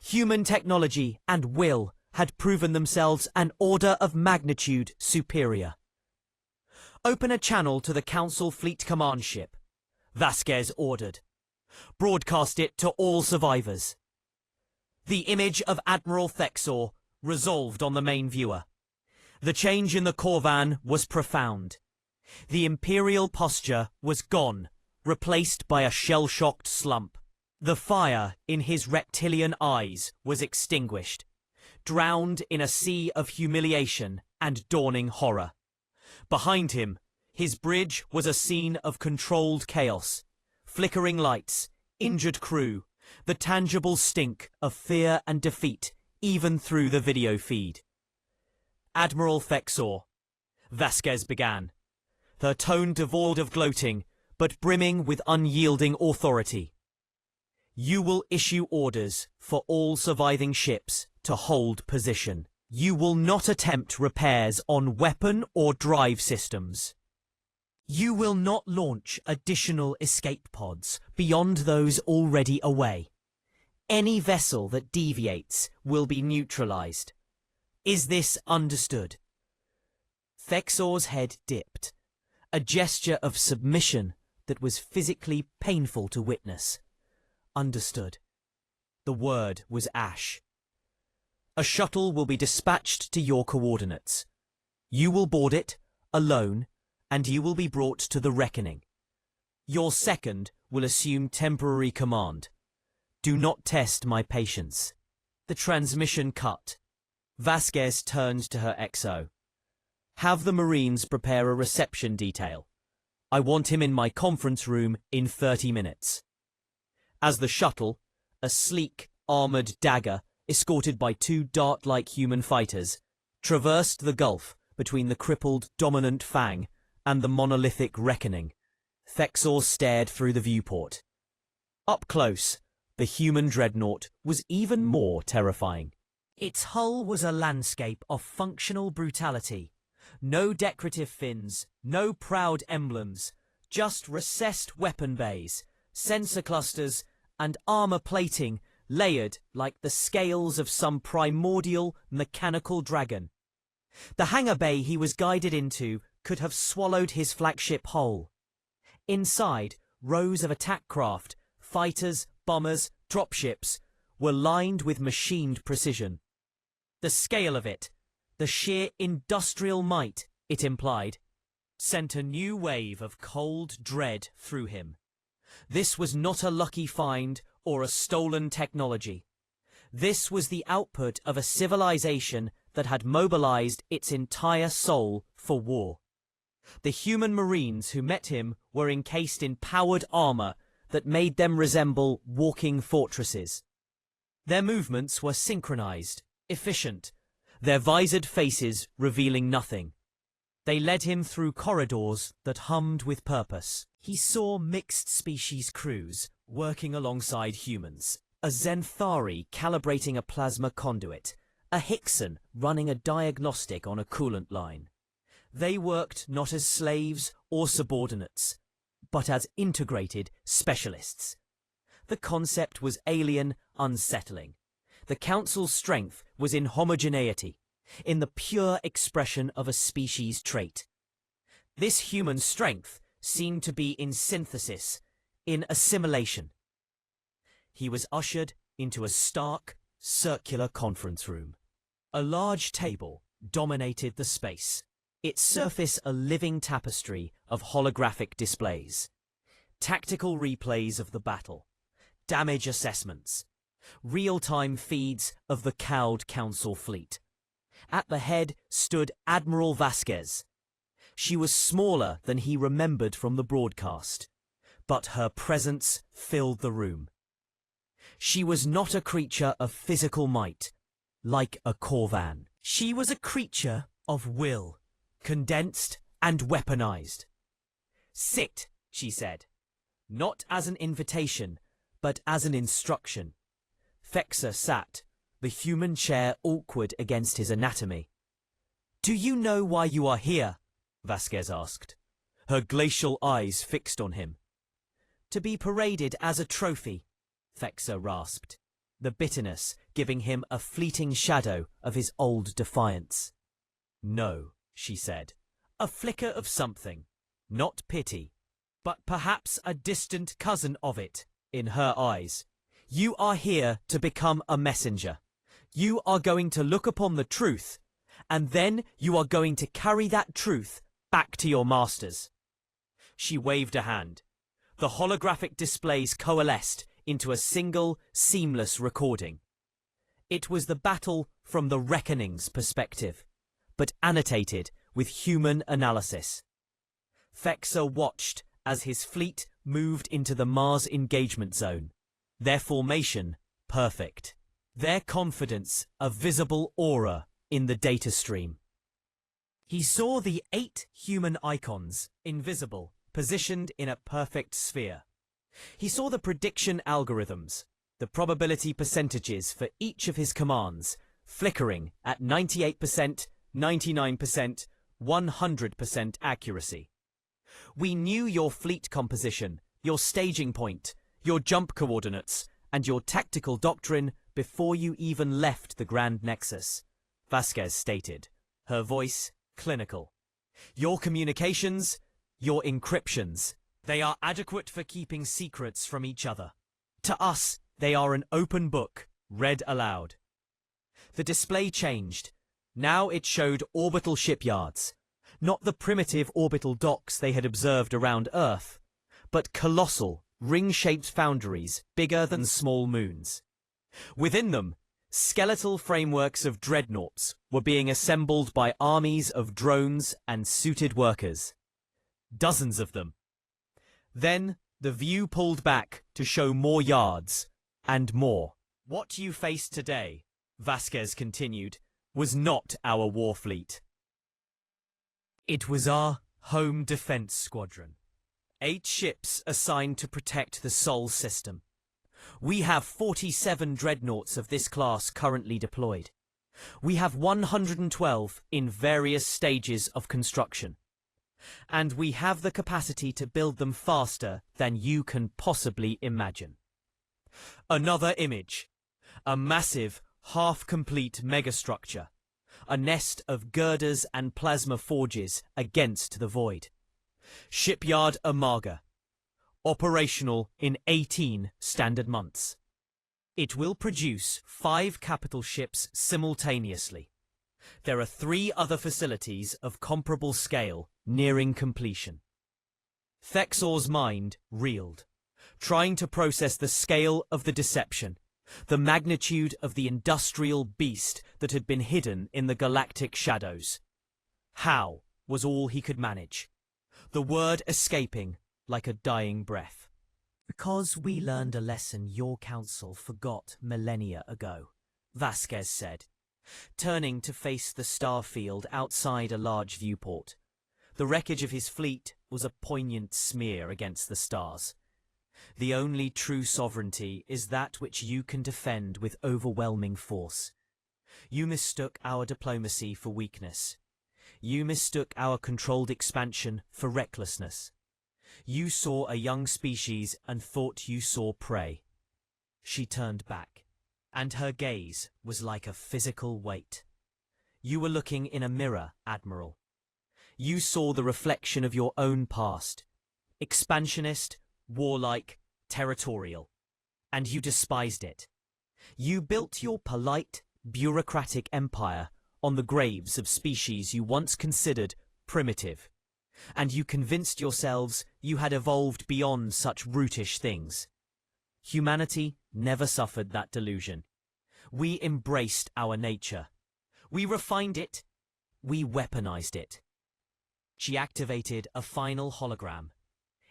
Human technology and will had proven themselves an order of magnitude superior. "Open a channel to the Council Fleet Command ship," Vasquez ordered. "Broadcast it to all survivors." The image of Admiral Thexor resolved on the main viewer. The change in the Corvan was profound. The imperial posture was gone, replaced by a shell-shocked slump. The fire in his reptilian eyes was extinguished, drowned in a sea of humiliation and dawning horror. Behind him, his bridge was a scene of controlled chaos, flickering lights, injured crew, the tangible stink of fear and defeat, even through the video feed. "Admiral Thexor," Vasquez began, her tone devoid of gloating, but brimming with unyielding authority. "You will issue orders for all surviving ships to hold position. You will not attempt repairs on weapon or drive systems. You will not launch additional escape pods beyond those already away. Any vessel that deviates will be neutralized. Is this understood?" Thexor's head dipped, a gesture of submission that was physically painful to witness. Understood. The word was ash. "A shuttle will be dispatched to your coordinates. You will board it, alone, and you will be brought to the reckoning. Your second will assume temporary command. Do not test my patience." The transmission cut. Vasquez turned to her XO. "Have the Marines prepare a reception detail. I want him in my conference room in 30 minutes. As the shuttle, a sleek, armored dagger, escorted by 2 dart-like human fighters, traversed the gulf between the crippled dominant Fang and the monolithic Reckoning. Thexor stared through the viewport. Up close, the human dreadnought was even more terrifying. Its hull was a landscape of functional brutality. No decorative fins, no proud emblems, just recessed weapon bays, sensor clusters, and armor plating layered like the scales of some primordial mechanical dragon. The hangar bay he was guided into could have swallowed his flagship whole. Inside, rows of attack craft, fighters, bombers, dropships, were lined with machined precision. The scale of it, the sheer industrial might it implied, sent a new wave of cold dread through him. This was not a lucky find or a stolen technology. This was the output of a civilization that had mobilized its entire soul for war. The human marines who met him were encased in powered armor that made them resemble walking fortresses. Their movements were synchronized, efficient, their visored faces revealing nothing. They led him through corridors that hummed with purpose. He saw mixed-species crews working alongside humans, a Zenthari calibrating a plasma conduit, a Hickson running a diagnostic on a coolant line. They worked not as slaves or subordinates, but as integrated specialists. The concept was alien, unsettling. The Council's strength was in homogeneity, in the pure expression of a species trait. This human strength seemed to be in synthesis, in assimilation. He was ushered into a stark, circular conference room. A large table dominated the space, its surface a living tapestry of holographic displays. Tactical replays of the battle, damage assessments, real-time feeds of the cowed Council fleet. At the head stood Admiral Vasquez. She was smaller than he remembered from the broadcast, but her presence filled the room. She was not a creature of physical might, like a Corvan. She was a creature of will, condensed and weaponized. "Sit," she said, not as an invitation, but as an instruction. Fexa sat, the human chair awkward against his anatomy. "Do you know why you are here?" Vasquez asked, her glacial eyes fixed on him. "To be paraded as a trophy," Fexa rasped, the bitterness giving him a fleeting shadow of his old defiance. "No," she said, a flicker of something, not pity, but perhaps a distant cousin of it, in her eyes. "You are here to become a messenger. You are going to look upon the truth, and then you are going to carry that truth back to your masters." She waved a hand. The holographic displays coalesced into a single, seamless recording. It was the battle from the Reckoning's perspective, but annotated with human analysis. Fexa watched as his fleet moved into the Mars engagement zone, their formation perfect, their confidence a visible aura in the data stream. He saw the 8 human icons, invisible, positioned in a perfect sphere. He saw the prediction algorithms, the probability percentages for each of his commands, flickering at 98%, 99%, 100% accuracy. "We knew your fleet composition, your staging point, your jump coordinates, and your tactical doctrine before you even left the Grand Nexus," Vasquez stated, her voice clinical. "Your communications, your encryptions, they are adequate for keeping secrets from each other. To us, they are an open book, read aloud." The display changed. Now it showed orbital shipyards, not the primitive orbital docks they had observed around Earth, but colossal, ring-shaped foundries bigger than small moons. Within them, skeletal frameworks of dreadnoughts were being assembled by armies of drones and suited workers. Dozens of them. Then the view pulled back to show more yards and more. "What you face today," Vasquez continued, "was not our war fleet. It was our home defense squadron. 8 ships assigned to protect the Sol system. We have 47 dreadnoughts of this class currently deployed. We have 112 in various stages of construction. And we have the capacity to build them faster than you can possibly imagine. Another image. A massive, half-complete megastructure. A nest of girders and plasma forges against the void. Shipyard Amaga. Operational in 18 standard months. It will produce 5 capital ships simultaneously. There are 3 other facilities of comparable scale nearing completion. Thexor's mind reeled, trying to process the scale of the deception, the magnitude of the industrial beast that had been hidden in the galactic shadows. How was all he could manage, the word escaping like a dying breath. Because we learned a lesson your council forgot millennia ago, Vasquez said, turning to face the star field outside a large viewport. The wreckage of his fleet was a poignant smear against the stars. The only true sovereignty is that which you can defend with overwhelming force. You mistook our diplomacy for weakness. You mistook our controlled expansion for recklessness. You saw a young species and thought you saw prey. She turned back, and her gaze was like a physical weight. You were looking in a mirror, Admiral. You saw the reflection of your own past, expansionist, warlike, territorial, and you despised it. You built your polite, bureaucratic empire on the graves of species you once considered primitive, and you convinced yourselves you had evolved beyond such brutish things. Humanity never suffered that delusion. We embraced our nature. We refined it. We weaponized it. She activated a final hologram.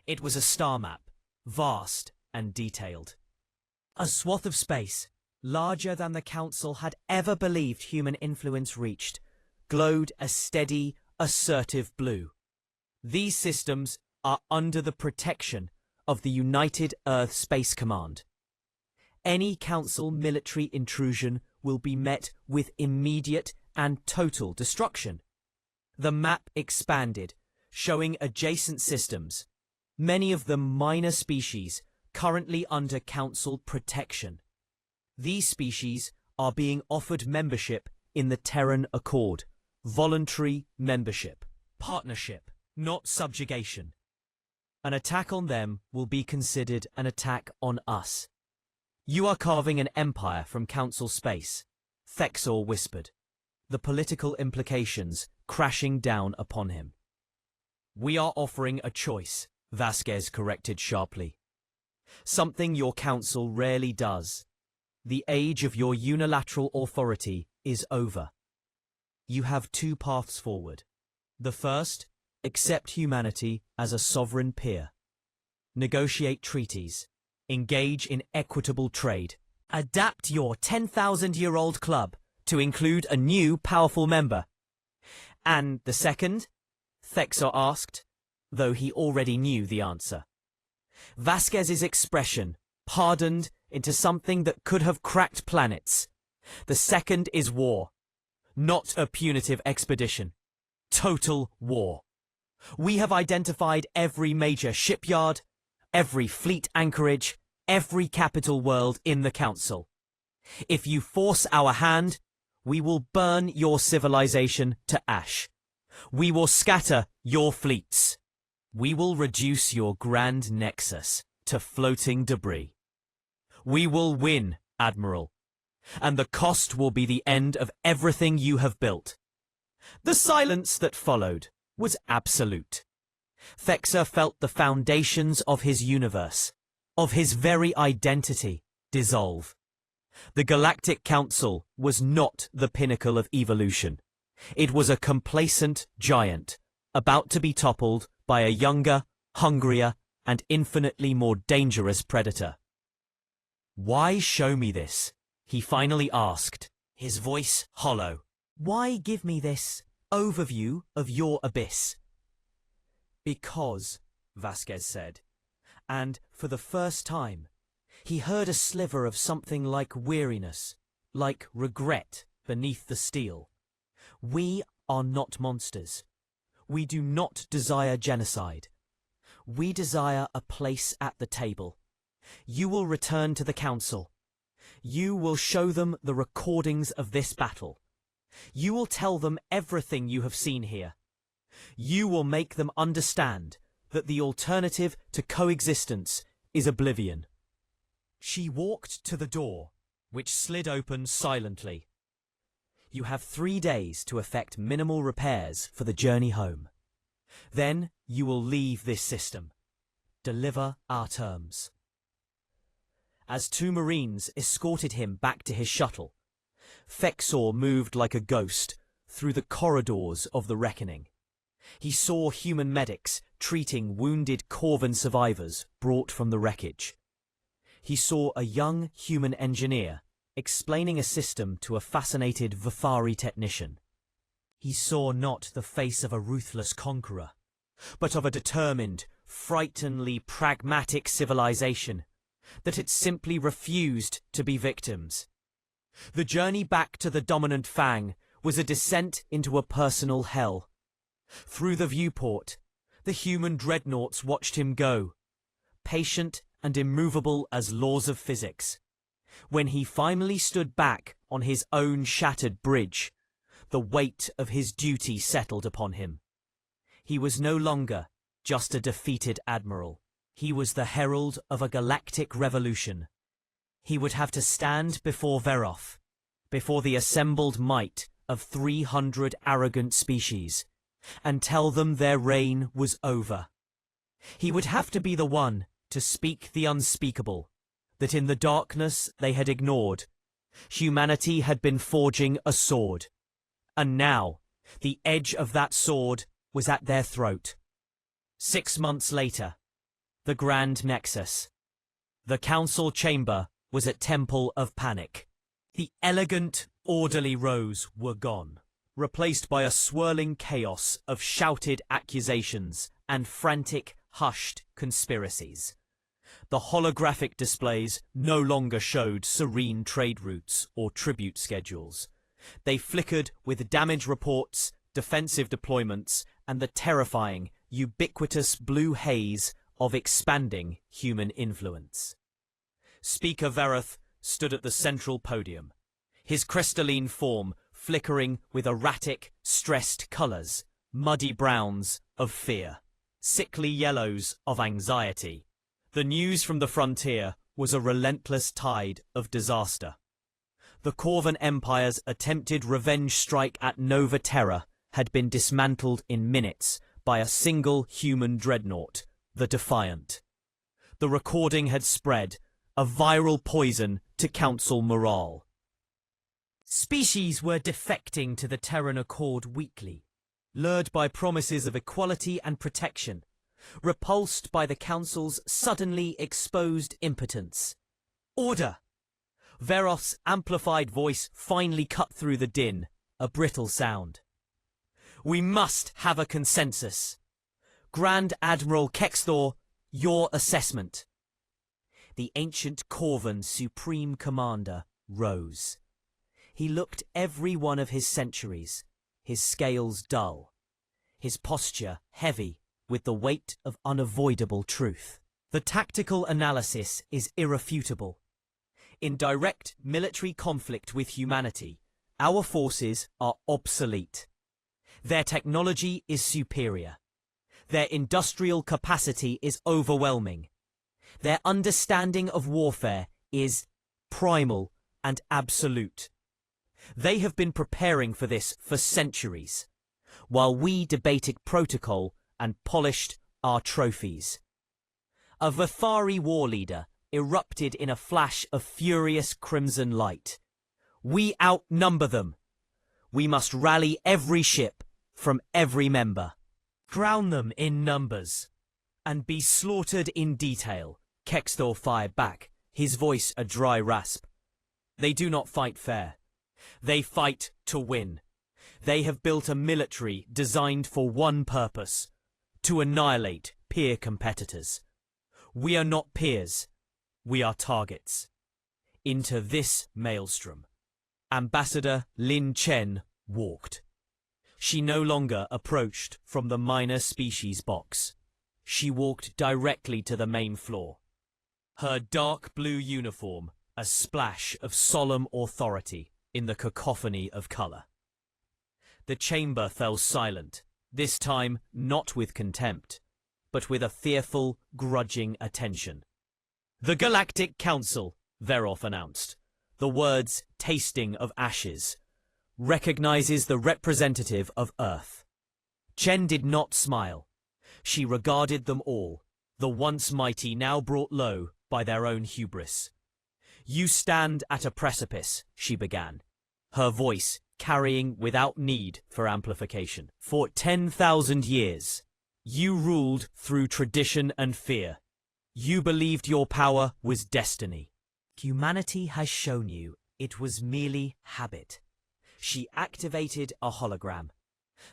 It was a star map, vast and detailed. A swath of space, larger than the Council had ever believed human influence reached, glowed a steady, assertive blue. These systems are under the protection of the United Earth Space Command. Any Council military intrusion will be met with immediate and total destruction. The map expanded, showing adjacent systems, many of them minor species currently under Council protection. These species are being offered membership in the Terran Accord, voluntary membership, partnership, not subjugation. An attack on them will be considered an attack on us. You are carving an empire from Council space, Thexor whispered, the political implications crashing down upon him. We are offering a choice, Vasquez corrected sharply. Something your council rarely does. The age of your unilateral authority is over. You have 2 paths forward. The first, accept humanity as a sovereign peer. Negotiate treaties. Engage in equitable trade. Adapt your 10,000-year-old club to include a new powerful member. And the second? Thexor asked, though he already knew the answer. Vasquez's expression hardened into something that could have cracked planets. The second is war, not a punitive expedition. Total war. We have identified every major shipyard, every fleet anchorage, every capital world in the Council. If you force our hand, we will burn your civilization to ash. We will scatter your fleets. We will reduce your grand nexus to floating debris. We will win, Admiral, and the cost will be the end of everything you have built. The silence that followed was absolute. Thexor felt the foundations of his universe, of his very identity, dissolve. The Galactic Council was not the pinnacle of evolution. It was a complacent giant, about to be toppled by a younger, hungrier, and infinitely more dangerous predator. Why show me this? He finally asked, his voice hollow. Why give me this Overview of your abyss. Because, Vasquez said, and for the first time, he heard a sliver of something like weariness, like regret beneath the steel. We are not monsters. We do not desire genocide. We desire a place at the table. You will return to the council. You will show them the recordings of this battle. You will tell them everything you have seen here. You will make them understand that the alternative to coexistence is oblivion. She walked to the door, which slid open silently. You have 3 days to effect minimal repairs for the journey home. Then you will leave this system. Deliver our terms. As 2 Marines escorted him back to his shuttle, Fexor moved like a ghost through the corridors of the reckoning. He saw human medics treating wounded Corvan survivors brought from the wreckage. He saw a young human engineer explaining a system to a fascinated Vafari technician. He saw not the face of a ruthless conqueror, but of a determined, frighteningly pragmatic civilization that had simply refused to be victims. The journey back to the dominant Fang was a descent into a personal hell. Through the viewport, the human dreadnoughts watched him go, patient and immovable as laws of physics. When he finally stood back on his own shattered bridge, the weight of his duty settled upon him. He was no longer just a defeated admiral. He was the herald of a galactic revolution. He would have to stand before Veroth, before the assembled might of 300 arrogant species, and tell them their reign was over. He would have to be the one to speak the unspeakable, that in the darkness they had ignored. Humanity had been forging a sword, and now the edge of that sword was at their throat. 6 months later, the Grand Nexus. The council chamber was a temple of panic. The elegant, orderly rows were gone, replaced by a swirling chaos of shouted accusations and frantic, hushed conspiracies. The holographic displays no longer showed serene trade routes or tribute schedules. They flickered with damage reports, defensive deployments, and the terrifying, ubiquitous blue haze of expanding human influence. Speaker Veroth stood at the central podium, his crystalline form flickering with erratic, stressed colours, muddy browns of fear, sickly yellows of anxiety. The news from the frontier was a relentless tide of disaster. The Corvan Empire's attempted revenge strike at Nova Terra had been dismantled in minutes by a single human dreadnought, the Defiant. The recording had spread, a viral poison to council morale. Species were defecting to the Terran Accord weekly, lured by promises of equality and protection, repulsed by the council's suddenly exposed impotence. Order! Veroth's amplified voice finally cut through the din, a brittle sound. We must have a consensus. Grand Admiral Kexthor, your assessment. The ancient Corvan Supreme Commander rose. He looked every one of his centuries, his scales dull, his posture heavy with the weight of unavoidable truth. The tactical analysis is irrefutable. In direct military conflict with humanity, our forces are obsolete. Their technology is superior. Their industrial capacity is overwhelming. Their understanding of warfare is primal and absolute. They have been preparing for this for centuries, while we debated protocol and polished our trophies. A Vafari war leader erupted in a flash of furious crimson light. We outnumber them. We must rally every ship from every member, drown them in numbers, and be slaughtered in detail. Kexthor fired back, his voice a dry rasp. They do not fight fair. They fight to win. They have built a military designed for one purpose: to annihilate peer competitors. We are not peers, we are targets. Into this maelstrom, Ambassador Lin Chen walked. She no longer approached from the minor species box. She walked directly to the main floor. Her dark blue uniform, a splash of solemn authority in the cacophony of color. The chamber fell silent, this time not with contempt, but with a fearful, grudging attention. "The Galactic Council," Veroth announced, the words tasting of ashes, "recognizes the representative of Earth." Chen did not smile. She regarded them all, the once mighty now brought low by their own hubris. "You stand at a precipice," she began, her voice carrying without need for amplification. "For 10,000 years, you ruled through tradition and fear. You believed your power was destiny. Humanity has shown you it was merely habit." She activated a hologram.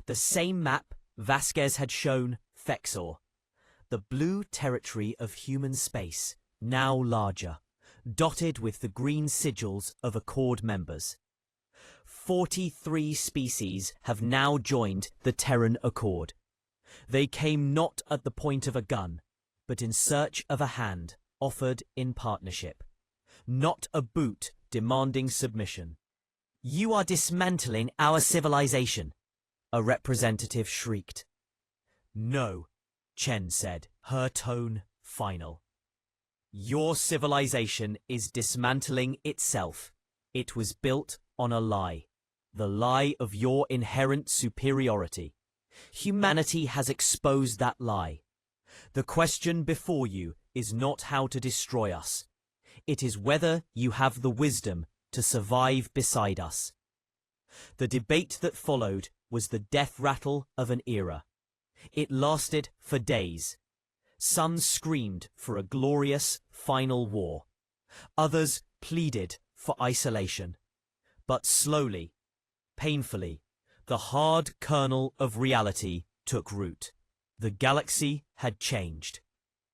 The same map Vasquez had shown Fexor. The blue territory of human space, now larger, dotted with the green sigils of Accord members. 43 species have now joined the Terran Accord. They came not at the point of a gun, but in search of a hand offered in partnership, not a boot demanding submission. "You are dismantling our civilization," a representative shrieked. "No," Chen said, her tone final. "Your civilization is dismantling itself. It was built on a lie, the lie of your inherent superiority. Humanity has exposed that lie. The question before you is not how to destroy us. It is whether you have the wisdom to survive beside us." The debate that followed was the death rattle of an era. It lasted for days. Some screamed for a glorious final war. Others pleaded for isolation. But slowly, painfully, the hard kernel of reality took root. The galaxy had changed.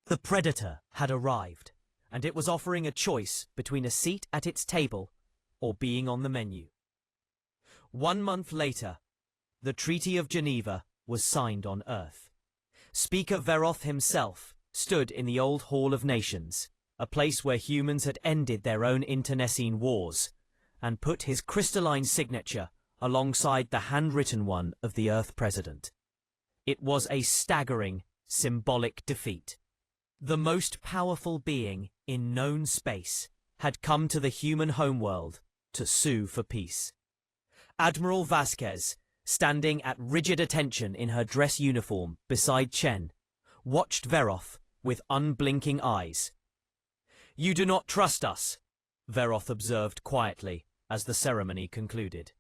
The Predator had arrived, and it was offering a choice between a seat at its table or being on the menu. 1 month later, the Treaty of Geneva was signed on Earth. Speaker Veroth himself stood in the old Hall of Nations, a place where humans had ended their own internecine wars, and put his crystalline signature alongside the handwritten one of the Earth President. It was a staggering, symbolic defeat. The most powerful being in known space had come to the human homeworld to sue for peace. Admiral Vasquez, standing at rigid attention in her dress uniform beside Chen, watched Veroth with unblinking eyes. "You do not trust us," Veroth observed quietly as the ceremony concluded.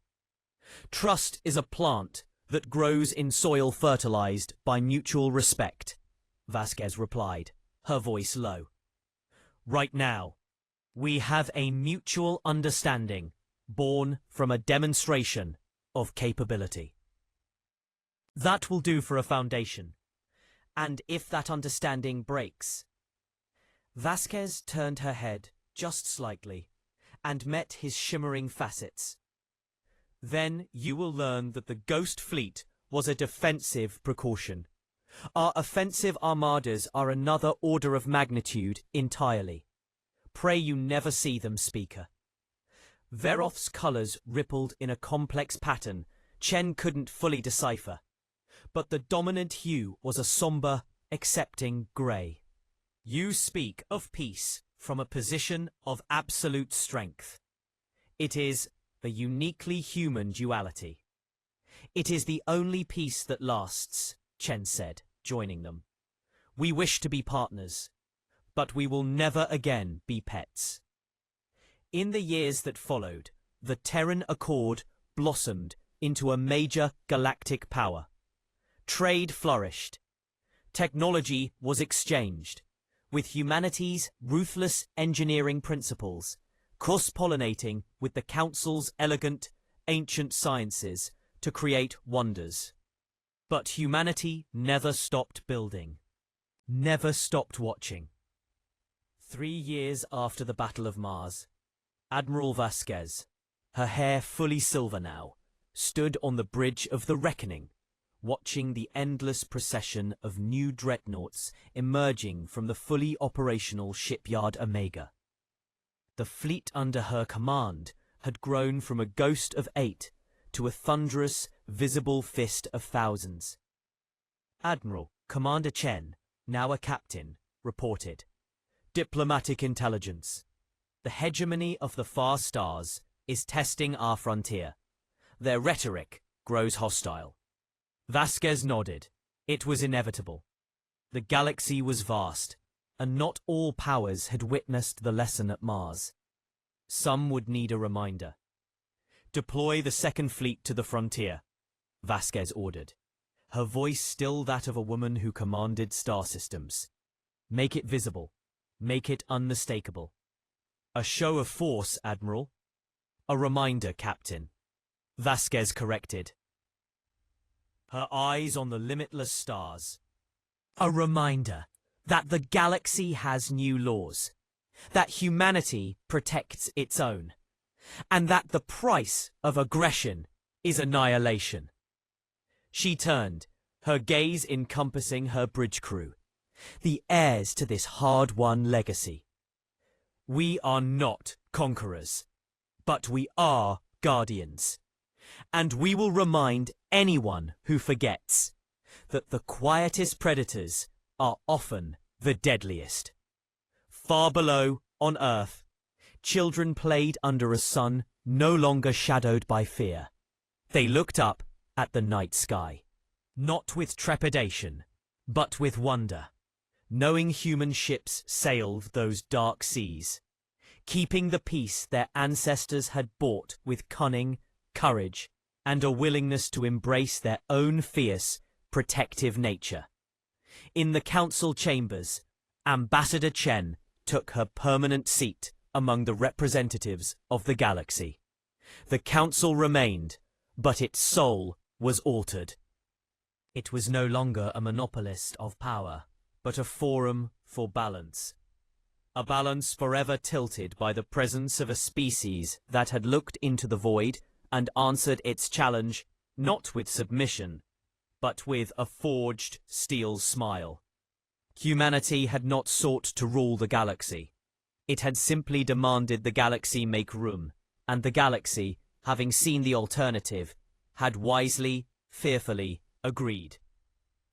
"Trust is a plant that grows in soil fertilized by mutual respect," Vasquez replied, her voice low. "Right now, we have a mutual understanding born from a demonstration of capability. That will do for a foundation. And if that understanding breaks..." Vasquez turned her head just slightly and met his shimmering facets. "Then you will learn that the Ghost Fleet was a defensive precaution. Our offensive armadas are another order of magnitude entirely. Pray you never see them, Speaker." Veroth's colors rippled in a complex pattern Chen couldn't fully decipher, but the dominant hue was a somber, accepting grey. "You speak of peace from a position of absolute strength. It is the uniquely human duality. It is the only peace that lasts," Chen said, joining them. "We wish to be partners, but we will never again be pets." In the years that followed, the Terran Accord blossomed into a major galactic power. Trade flourished. Technology was exchanged, with humanity's ruthless engineering principles cross-pollinating with the Council's elegant, ancient sciences to create wonders. But humanity never stopped building, never stopped watching. 3 years after the Battle of Mars, Admiral Vasquez, her hair fully silver now, stood on the bridge of the Reckoning, watching the endless procession of new dreadnoughts emerging from the fully operational shipyard Omega. The fleet under her command had grown from a ghost of 8 to a thunderous, visible fist of thousands. Admiral Commander Chen, now a captain, reported, "Diplomatic intelligence. The hegemony of the far stars is testing our frontier. Their rhetoric grows hostile." Vasquez nodded. It was inevitable. The galaxy was vast, and not all powers had witnessed the lesson at Mars. Some would need a reminder. "Deploy the Second Fleet to the frontier," Vasquez ordered, her voice still that of a woman who commanded star systems. "Make it visible. Make it unmistakable." "A show of force, Admiral." "A reminder, Captain," Vasquez corrected, her eyes on the limitless stars. "A reminder that the galaxy has new laws, that humanity protects its own, and that the price of aggression is annihilation." She turned, her gaze encompassing her bridge crew, the heirs to this hard-won legacy. "We are not conquerors, but we are guardians. And we will remind anyone who forgets that the quietest predators are often the deadliest." Far below, on Earth, children played under a sun no longer shadowed by fear. They looked up at the night sky, not with trepidation, but with wonder, knowing human ships sailed those dark seas, keeping the peace their ancestors had bought with cunning, courage, and a willingness to embrace their own fierce, protective nature. In the council chambers, Ambassador Chen took her permanent seat among the representatives of the galaxy. The council remained, but its soul was altered. It was no longer a monopolist of power, but a forum for balance. A balance forever tilted by the presence of a species that had looked into the void and answered its challenge not with submission, but with a forged steel smile. Humanity had not sought to rule the galaxy. It had simply demanded the galaxy make room, and the galaxy, having seen the alternative, had wisely, fearfully agreed.